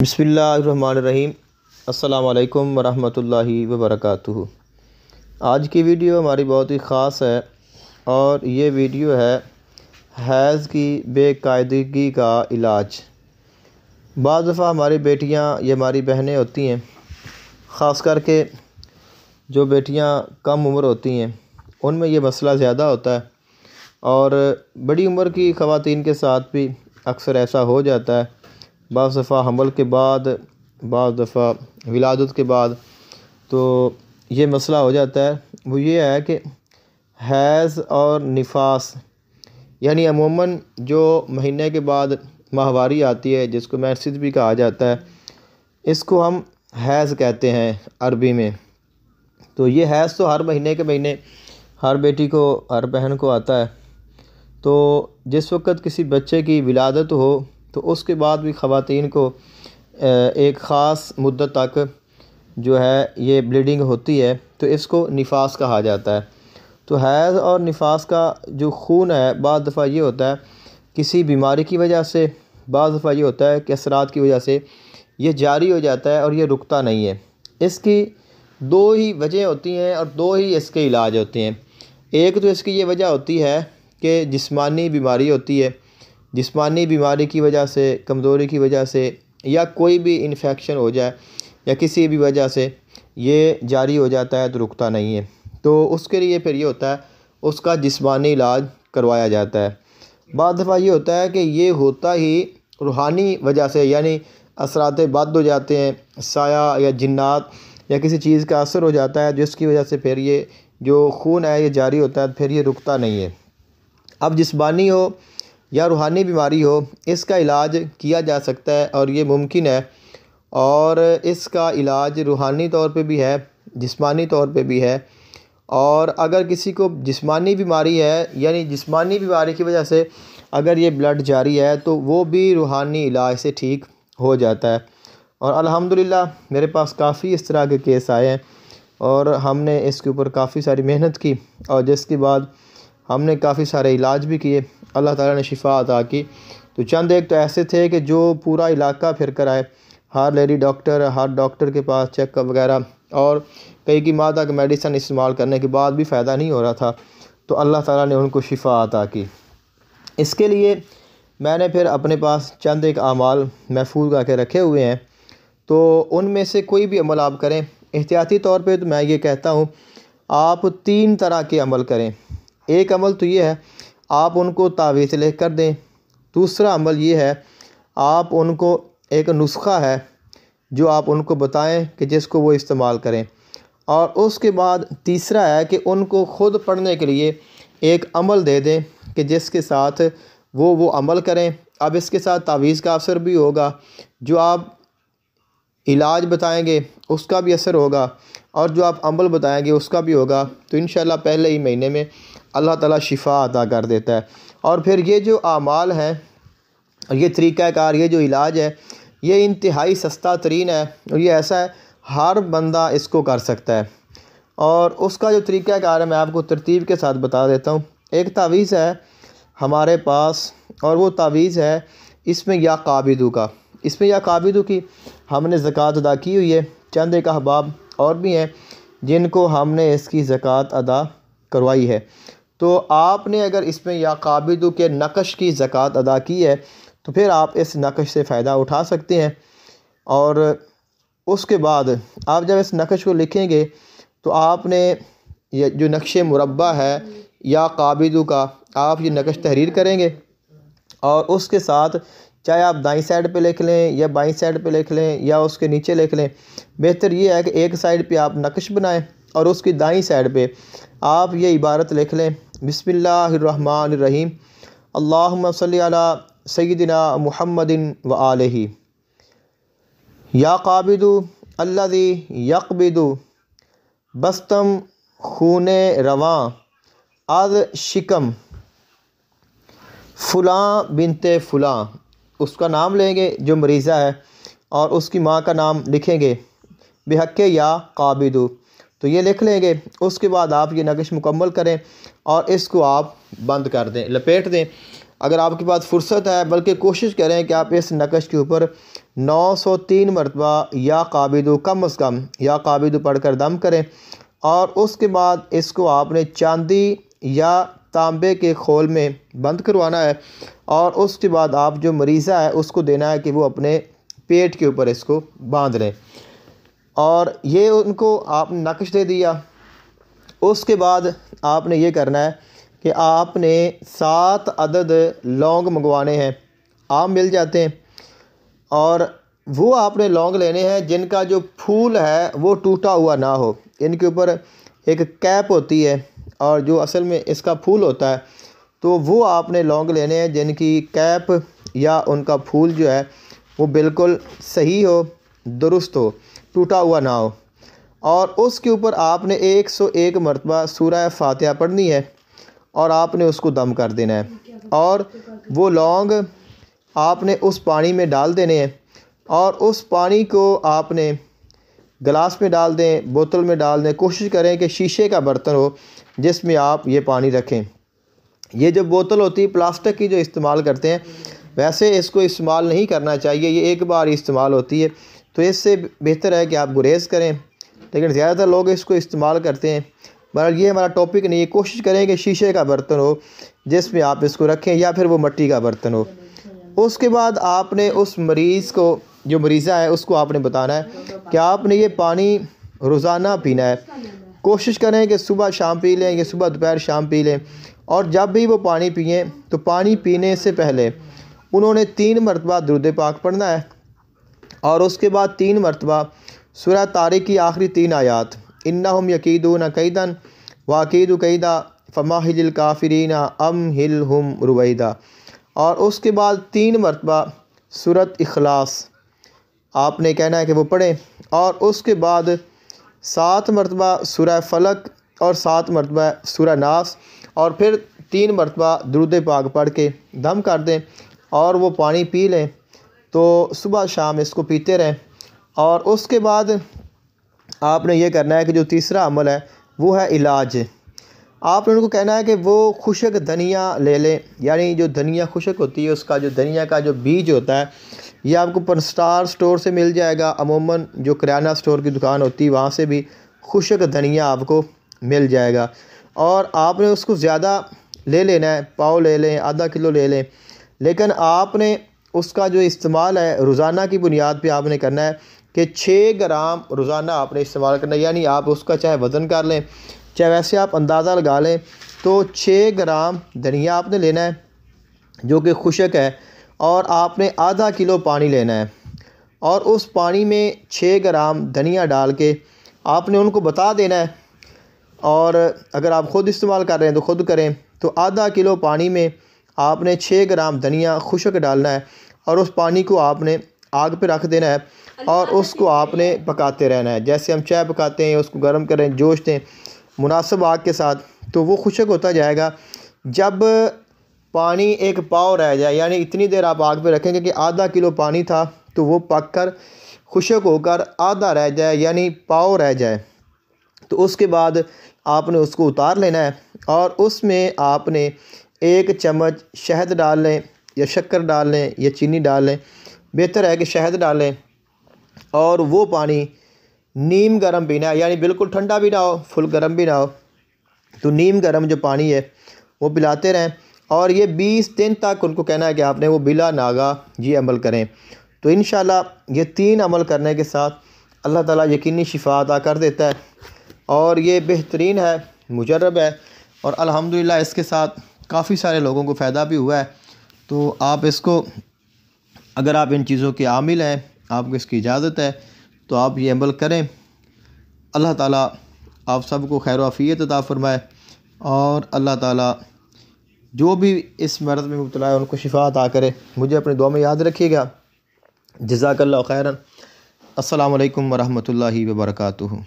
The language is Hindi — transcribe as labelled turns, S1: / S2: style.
S1: बिस्मिल्लाहिर्रहमानिर्रहीम। अस्सलाम वालेकुम वरहमतुल्लाहि वबरकातुहू। आज की वीडियो हमारी बहुत ही ख़ास है और ये वीडियो है हैज़ की बेकायदगी का इलाज। बाज़ दफ़ा हमारी बेटियां या हमारी बहनें होती हैं, ख़ास करके जो बेटियां कम उम्र होती हैं उनमें ये मसला ज़्यादा होता है और बड़ी उम्र की ख़वातीन के साथ भी अक्सर ऐसा हो जाता है। बाज़ दफ़ा हमल के बाद, बाज़ दफ़ा विलादत के बाद तो ये मसला हो जाता है। वो ये है कि हैज़ और निफास, यानी अमूमन जो महीने के बाद माहवारी आती है जिसको मेंसेस भी कहा जाता है, इसको हम हैज़ कहते हैं अरबी में। तो ये हैज़ तो हर महीने के महीने हर बेटी को, हर बहन को आता है। तो जिस वक्त किसी बच्चे की विलादत हो तो उसके बाद भी ख़वातीन को एक ख़ास मुद्दत तक जो है ये ब्लीडिंग होती है, तो इसको निफास कहा जाता है। तो हैज़ और निफास का जो खून है, बाज़ दफ़ा ये होता है किसी बीमारी की वजह से, बाज़ दफ़ा ये होता है कि असरात की वजह से ये जारी हो जाता है और ये रुकता नहीं है। इसकी दो ही वजह होती हैं और दो ही इसके इलाज होते हैं। एक तो इसकी ये वजह होती है कि जिस्मानी बीमारी होती है, जिस्मानी बीमारी की वजह से, कमज़ोरी की वजह से या कोई भी इन्फेक्शन हो जाए या किसी भी वजह से ये जारी हो जाता है तो रुकता नहीं है। तो उसके लिए फिर ये होता है उसका जिस्मानी इलाज करवाया जाता है। बाद दफ़ा ये होता है कि ये होता ही रूहानी वजह से, यानी असरात बद हो जाते हैं, साया या जिन्नात या किसी चीज़ का असर हो जाता है जिसकी वजह से फिर ये जो खून है ये जारी होता है, फिर ये रुकता नहीं है। अब जिस्मानी हो या रूहानी बीमारी हो, इसका इलाज किया जा सकता है और ये मुमकिन है। और इसका इलाज रूहानी तौर पे भी है, जिस्मानी तौर पे भी है। और अगर किसी को जिस्मानी बीमारी है, यानी जिस्मानी बीमारी की वजह से अगर ये ब्लड जारी है, तो वो भी रूहानी इलाज से ठीक हो जाता है। और अल्हम्दुलिल्लाह मेरे पास काफ़ी इस तरह के केस आए हैं और हमने इसके ऊपर काफ़ी सारी मेहनत की और जिसके बाद हमने काफ़ी सारे इलाज भी किए, अल्लाह ताला ने शिफा अता की। तो चंद एक तो ऐसे थे कि जो पूरा इलाका फिर कर आए, हर लेडी डॉक्टर, हर डॉक्टर के पास चेकअप वगैरह, और कई की मादा का मेडिसिन इस्तेमाल करने के बाद भी फ़ायदा नहीं हो रहा था, तो अल्लाह ताला ने उनको शिफा अता की। इसके लिए मैंने फिर अपने पास चंद एक अमाल महफूज करके रखे हुए हैं। तो उनमें से कोई भी अमल आप करें, एहतियाती तौर पे तो मैं ये कहता हूँ आप 3 तरह के अमल करें। एक अमल तो ये है आप उनको तावीज़ लिख कर दें। दूसरा अमल ये है आप उनको एक नुस्खा है जो आप उनको बताएं कि जिसको वो इस्तेमाल करें। और उसके बाद तीसरा है कि उनको ख़ुद पढ़ने के लिए एक अमल दे दें कि जिसके साथ वो अमल करें। अब इसके साथ तावीज़ का असर भी होगा, जो आप इलाज बताएंगे उसका भी असर होगा और जो आप अमल बताएंगे उसका भी होगा। तो इंशाल्लाह पहले ही महीने में अल्लाह ताला शिफा अता कर देता है। और फिर ये जो आमाल हैं, ये तरीक़ाकार, ये जो इलाज है, ये इंतहाई सस्ता तरीन है और ये ऐसा है हर बंदा इसको कर सकता है। और उसका जो तरीक़ाकार है मैं आपको तरतीब के साथ बता देता हूँ। एक तावीज़ है हमारे पास और वो तावीज़ है इसमें या काबिदू का, इसमें या काबिदू की हमने ज़कात अदा की हुई है। चंद एक अहबाब और भी हैं जिनको हमने इसकी ज़कात अदा करवाई है। तो आपने अगर इसमें या काबिदू के नक़श की ज़कात अदा की है तो फिर आप इस नक़श से फ़ायदा उठा सकते हैं। और उसके बाद आप जब इस नक़श को लिखेंगे तो आपने ये जो नक्शे मुरब्बा है या काबिदू का, आप ये नक़श तहरीर करेंगे और उसके साथ चाहे आप दाईं साइड पे लिख लें या बाईं साइड पे लिख लें या उसके नीचे लिख लें। बेहतर ये है कि एक साइड पे आप नक़श बनाएं और उसकी दाईं साइड पे आप ये इबारत लिख लें, बिस्मिल्लाहिर्रहमानिर्रहीम, अल्लाहुम्मा सल्ली अला सय्यिदिना मुहम्मदिन व आलिही, या काबिदु अल्लज़ी यक़बिदु बस्तम खूने रवां अज़ शिकम फ़ुलां बिनते फ़ुलां। उसका नाम लेंगे जो मरीज़ा है और उसकी माँ का नाम लिखेंगे बेहक़्क़े या काबिदु, तो ये लिख लेंगे। उसके बाद आप ये नक़श मुकम्मल करें और इसको आप बंद कर दें, लपेट दें। अगर आपके पास फुर्सत है, बल्कि कोशिश करें कि आप इस नक्श के ऊपर 903 मरतबा या काबिदु कम अज़ कम या काबिदु पढ़कर दम करें। और उसके बाद इसको आपने चांदी या तांबे के खोल में बंद करवाना है और उसके बाद आप जो मरीज़ा है उसको देना है कि वो अपने पेट के ऊपर इसको बांध लें। और ये उनको आपने नक्श दे दिया। उसके बाद आपने ये करना है कि आपने 7 अदद लौंग मंगवाने हैं, आम मिल जाते हैं, और वो आपने लौंग लेने हैं जिनका जो फूल है वो टूटा हुआ ना हो। इनके ऊपर एक कैप होती है और जो असल में इसका फूल होता है, तो वो आपने लौंग लेने हैं जिनकी कैप या उनका फूल जो है वो बिल्कुल सही हो, दुरुस्त हो, टूटा हुआ ना हो। और उसके ऊपर आपने 101 मरतबा सूरह फातिहा पढ़नी है और आपने उसको दम कर देना है। और वो लौंग आपने उस पानी में डाल देने हैं और उस पानी को आपने गिलास में डाल दें, बोतल में डाल दें। कोशिश करें कि शीशे का बर्तन हो जिसमें आप ये पानी रखें। ये जो बोतल होती है प्लास्टिक की जो इस्तेमाल करते हैं, वैसे इसको इस्तेमाल नहीं करना चाहिए, ये एक बार ही इस्तेमाल होती है, तो इससे बेहतर है कि आप गुरेज़ करें। लेकिन ज़्यादातर लोग इसको इस्तेमाल करते हैं, मगर ये हमारा टॉपिक नहीं है। कोशिश करें कि शीशे का बर्तन हो जिसमें आप इसको रखें या फिर वो मिट्टी का बर्तन हो। उसके बाद आपने उस मरीज़ को, जो मरीज़ा है, उसको आपने बताना है कि आपने ये पानी रोज़ाना पीना है। कोशिश करें कि सुबह शाम पी लें या सुबह दोपहर शाम पी लें। और जब भी वो पानी पिएँ तो पानी पीने से पहले उन्होंने 3 मरतबा दुरूद पाक पढ़ना है और उसके बाद 3 मरतबा सूरह तारिक की आखिरी 3 आयात, इन्नहुम यकीदून कैदन वाकीदु कैदा फमाहिलिल काफिरीना अमहिलहुम रुवैदा। और उसके बाद 3 मरतबा सूरत इखलास आपने कहना है कि वो पढ़ें। और उसके बाद 7 मरतबा सूरह फलक और 7 मरतबा सूरह नास और फिर 3 मरतबा दुरूद पाक पढ़ के दम कर दें और वो पानी पी लें। तो सुबह शाम इसको पीते रहें। और उसके बाद आपने ये करना है कि जो तीसरा अमल है वो है इलाज। आपने उनको कहना है कि वो खुशक धनिया ले लें, यानी जो धनिया खुशक होती है उसका जो धनिया का जो बीज होता है ये आपको पंस्टार स्टोर से मिल जाएगा। अमूमन जो किराना स्टोर की दुकान होती है वहाँ से भी खुशक धनिया आपको मिल जाएगा। और आपने उसको ज़्यादा ले लेना है, पाव ले लें, आधा किलो ले लें, लेकिन आपने उसका जो इस्तेमाल है रोज़ाना की बुनियाद पे आपने करना है कि 6 ग्राम रोज़ाना आपने इस्तेमाल करना है। यानी आप उसका चाहे वज़न कर लें, चाहे वैसे आप अंदाज़ा लगा लें, तो 6 ग्राम धनिया आपने लेना है जो कि खुशक है और आपने आधा किलो पानी लेना है और उस पानी में 6 ग्राम धनिया डाल के आपने उनको बता देना है। और अगर आप ख़ुद इस्तेमाल कर रहे हैं तो ख़ुद करें। तो आधा किलो पानी में आपने 6 ग्राम धनिया खुशक डालना है और उस पानी को आपने आग पे रख देना है और उसको आपने पकाते रहना है। जैसे हम चाय पकाते हैं, उसको गर्म करें, जोश दें मुनासिब आग के साथ, तो वो खुशक होता जाएगा। जब पानी एक पाव रह जाए, यानी इतनी देर आप आग पे रखेंगे कि आधा किलो पानी था तो वो पक कर खुशक होकर आधा रह जाए, यानी पाव रह जाए, तो उसके बाद आपने उसको उतार लेना है और उसमें आपने 1 चम्मच शहद डाल लें या शक्कर डाल लें या चीनी डाल लें। बेहतर है कि शहद डालें। और वो पानी नीम गर्म पीना है, यानी बिल्कुल ठंडा भी ना हो, फुल गर्म भी ना हो, तो नीम गर्म जो पानी है वो पिलाते रहें। और ये 20 दिन तक उनको कहना है कि आपने वो बिला नागा ये अमल करें। तो इंशाल्लाह ये 3 अमल करने के साथ अल्लाह ताला यकीनी शिफा अता कर देता है और ये बेहतरीन है, मुजर्रब है और अल्हम्दुलिल्लाह इसके साथ काफ़ी सारे लोगों को फ़ायदा भी हुआ है। तो आप इसको, अगर आप इन चीज़ों के आमिल हैं, आपको इसकी इजाज़त है, तो आप ये अमल करें। अल्लाह ताला आप सबको खैर आफ़ियत अता फ़रमाए और अल्लाह ताला जो भी इस मर्ज़ में मुब्तला है उनको शिफा अता करे। मुझे अपने दुआ में याद रखिएगा। जज़ाकल्लाहु खैरन। अस्सलामु अलैकुम व रहमतुल्लाहि व बरकातुहू।